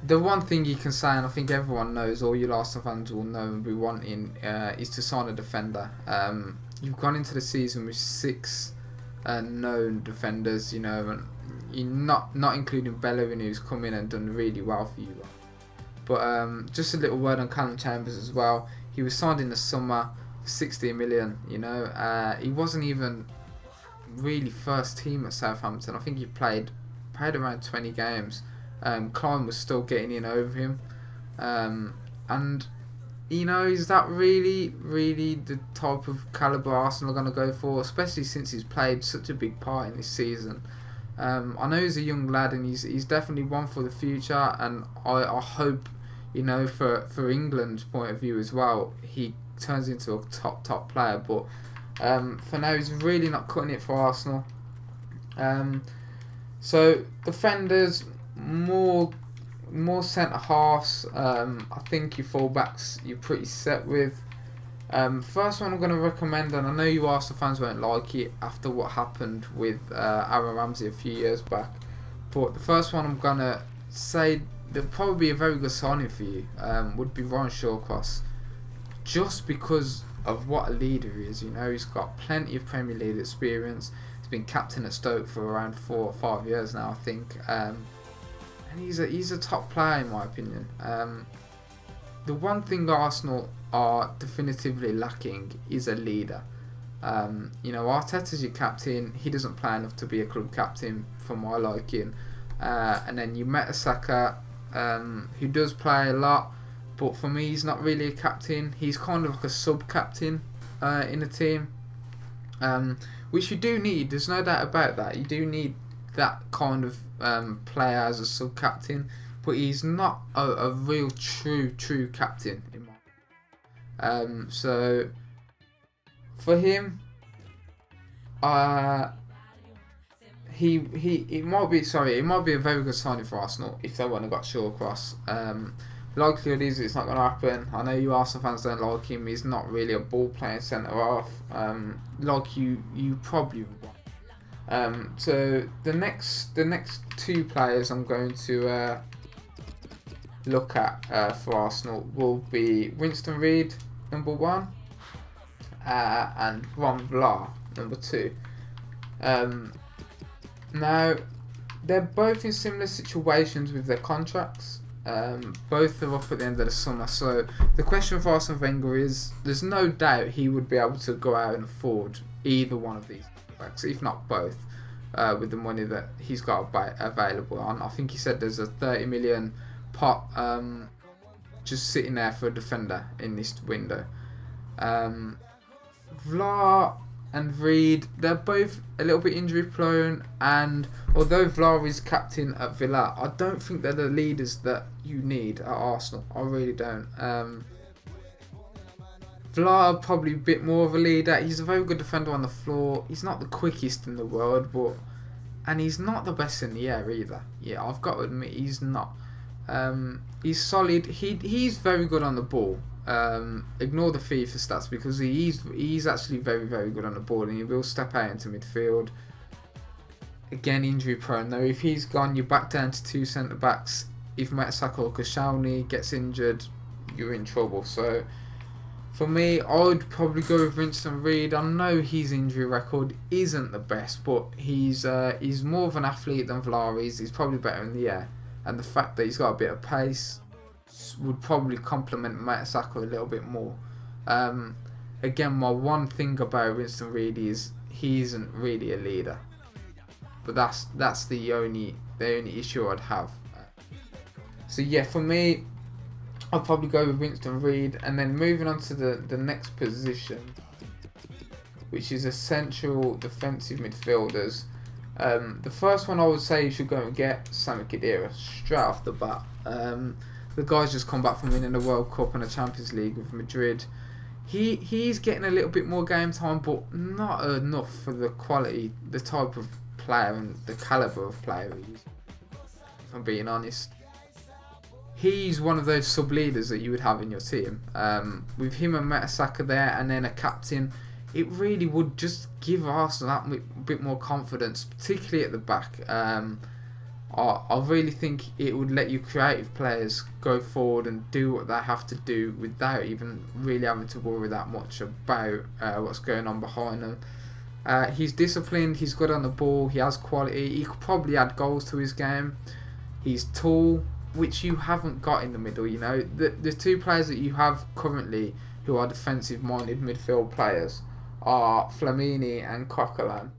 the one thing you can say, and I think everyone knows, all you Arsenal fans will know and be wanting, is to sign a defender. You've gone into the season with 6 known defenders, you know, and you're not including Bellerin, who's come in and done really well for you. But just a little word on Callum Chambers as well. He was signed in the summer for 16 million. You know, he wasn't even really first team at Southampton. I think he played around 20 games. Klein was still getting in over him, and you know, is that really the type of calibre Arsenal are going to go for, especially since he's played such a big part in this season? I know he's a young lad and he's definitely one for the future, and I hope, you know, for England's point of view as well, he turns into a top player. But for now, he's really not cutting it for Arsenal. So defenders, more centre halves. I think your fullbacks you're pretty set with. First one I'm going to recommend, and I know you Arsenal fans won't like it after what happened with Aaron Ramsey a few years back, but the first one I'm going to say that probably be a very good signing for you would be Ryan Shawcross, just because of what a leader he is. You know, he's got plenty of Premier League experience. He's been captain at Stoke for around 4 or 5 years now, I think, and he's a top player in my opinion. The one thing Arsenal are definitively lacking is a leader. You know, Arteta's your captain. He doesn't play enough to be a club captain for my liking. And then you Mertesacker, who does play a lot, but for me he's not really a captain. He's kind of like a sub-captain in the team, which you do need. There's no doubt about that. You do need that kind of player as a sub-captain, but he's not a real true captain in my so for him, it might be a very good signing for Arsenal if they wouldn't have got Shawcross. Likelihood is it's not going to happen. I know you Arsenal fans don't like him. He's not really a ball playing centre half, like you probably want. So the next 2 players I'm going to look at for Arsenal will be Winston Reid, number 1, and Ron Vlaar, number 2. Now, they're both in similar situations with their contracts. Both are up at the end of the summer, so the question for Arsene Wenger is, there's no doubt he would be able to go out and afford either one of these backs, if not both, with the money that he's got available. I think he said there's a 30 million pot just sitting there for a defender in this window. Vlaar and Reid, they're both a little bit injury prone, and although Vlaar is captain at Villa, I don't think they're the leaders that you need at Arsenal. I really don't. Vlaar probably a bit more of a leader. He's a very good defender on the floor. He's not the quickest in the world, and he's not the best in the air either. Yeah, I've got to admit he's not. He's solid. He's very good on the ball. Ignore the FIFA stats, because he's actually very good on the ball, and he will step out into midfield. Again, injury prone though. If he's gone, you're back down to 2 centre backs. If Mertesacker or Koscielny gets injured, you're in trouble. So for me, I would probably go with Winston Reid. I know his injury record isn't the best, but he's more of an athlete than Vlaar is. He's probably better in the air, and the fact that he's got a bit of pace would probably complement Mertesacker a little bit more. Again, my one thing about Winston Reid is he isn't really a leader, but that's the only issue I'd have. So yeah, for me, I'll probably go with Winston Reid, and then moving on to the next position, which is essential defensive midfielders. The first one I would say you should go and get Sami Khedira straight off the bat. The guy's just come back from winning the World Cup and the Champions League with Madrid. He's getting a little bit more game time, but not enough for the quality, the type of player and the calibre of player he is, if I'm being honest. He's one of those sub-leaders that you would have in your team. With him and Mertesacker there, and then a captain, it really would just give Arsenal that bit more confidence, particularly at the back. I really think it would let you creative players go forward and do what they have to do without even really having to worry that much about what's going on behind them. He's disciplined, he's good on the ball, he has quality, he could probably add goals to his game. He's tall, which you haven't got in the middle, you know. The two players that you have currently who are defensive-minded midfield players are Flamini and Coquelin.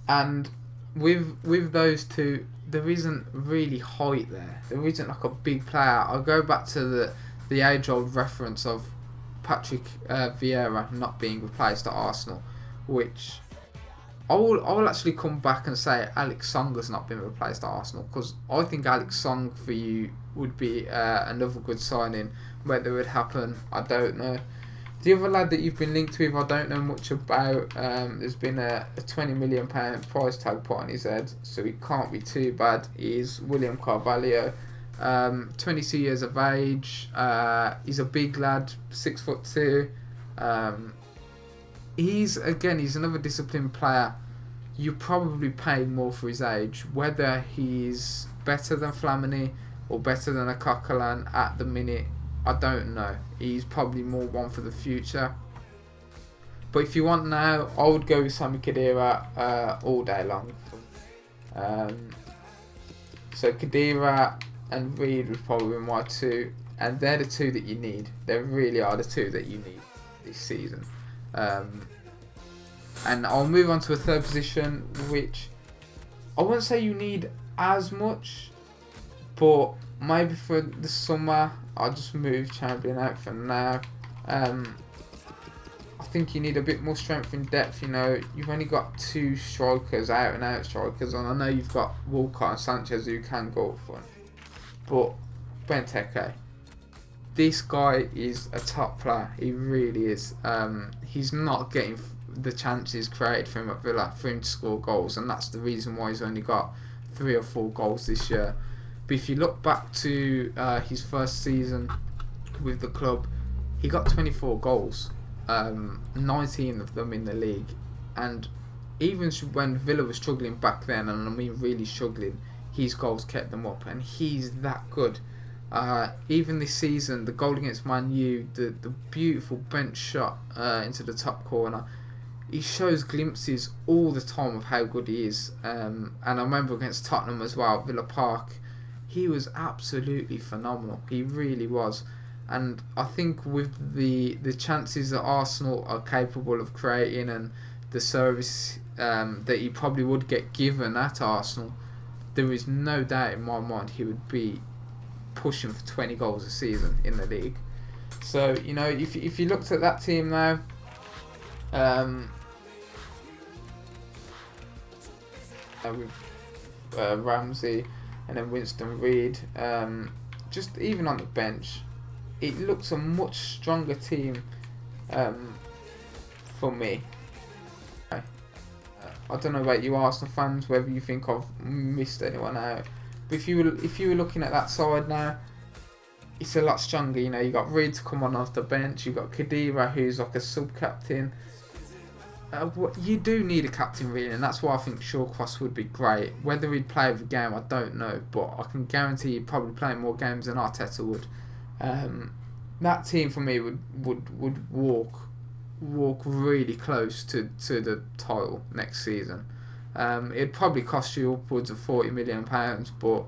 And with those two, there isn't really height there. There isn't like a big player. I'll go back to the age-old reference of Patrick Vieira not being replaced at Arsenal, which I will actually come back and say Alex Song has not been replaced at Arsenal, because I think Alex Song for you would be another good signing. Whether it would happen, I don't know. The other lad that you've been linked with, I don't know much about. There's been a £20 million price tag put on his head, so he can't be too bad. He's William Carvalho, 22 years of age. He's a big lad, 6'2". He's another disciplined player. You're probably paying more for his age. Whether he's better than Flamini or better than a Coquelin at the minute, I don't know. He's probably more one for the future. But if you want now, I would go with Sami Khedira all day long. So Khedira and Reed would probably be my two, and they're the two that you need. They really are the two that you need this season. And I'll move on to a third position, which I wouldn't say you need as much, but maybe for the summer I'll just move Chamberlain out for now. I think you need a bit more strength in depth. You know, you've only got two strikers, out and out strikers, and I know you've got Walcott and Sanchez who can go up front, but Benteke, this guy is a top player. He really is. He's not getting the chances created for him at Villa for him to score goals, and that's the reason why he's only got 3 or 4 goals this year. But if you look back to his first season with the club, he got 24 goals, 19 of them in the league, and even when Villa was struggling back then, and I mean really struggling, his goals kept them up, and he's that good. Even this season, the goal against Man U, the beautiful bench shot into the top corner, he shows glimpses all the time of how good he is. And I remember against Tottenham as well, Villa Park, he was absolutely phenomenal. He really was. And I think with the chances that Arsenal are capable of creating and the service that he probably would get given at Arsenal, there is no doubt in my mind he would be pushing for 20 goals a season in the league. So, you know, if you looked at that team now, with Ramsey and then Winston Reid, just even on the bench, it looks a much stronger team for me. I don't know about you Arsenal fans, whether you think I've missed anyone out, but if you were looking at that side now, it's a lot stronger. You know, you got Reid to come on off the bench, you got Khedira who's like a sub-captain. You do need a captain really, and that's why I think Shawcross would be great. Whether he'd play every game, I don't know, but I can guarantee he'd probably play more games than Arteta would. That team for me would walk really close to the title next season. It'd probably cost you upwards of £40 million, but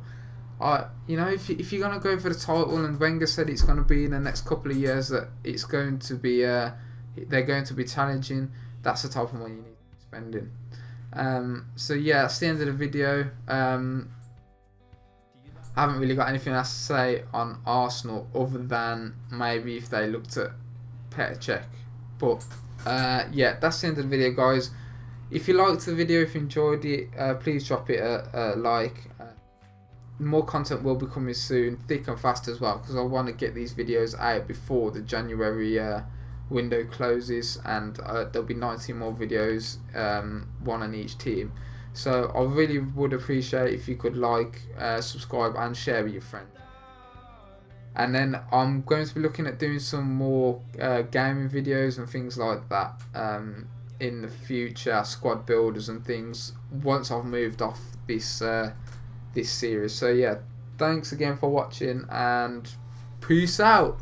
you know, if you're gonna go for the title, and Wenger said it's gonna be in the next couple of years that it's going to be they're going to be challenging, that's the type of money you need to be spending. So yeah, that's the end of the video. I haven't really got anything else to say on Arsenal other than maybe if they looked at Petr Cech. But yeah, that's the end of the video, guys. If you liked the video, if you enjoyed it, please drop it a like. More content will be coming soon, thick and fast as well, because I want to get these videos out before the January window closes, and there'll be 19 more videos, one on each team. So I really would appreciate if you could like, subscribe and share with your friends. And then I'm going to be looking at doing some more gaming videos and things like that. in the future, squad builders and things, once I've moved off this this series. So yeah, thanks again for watching, and peace out.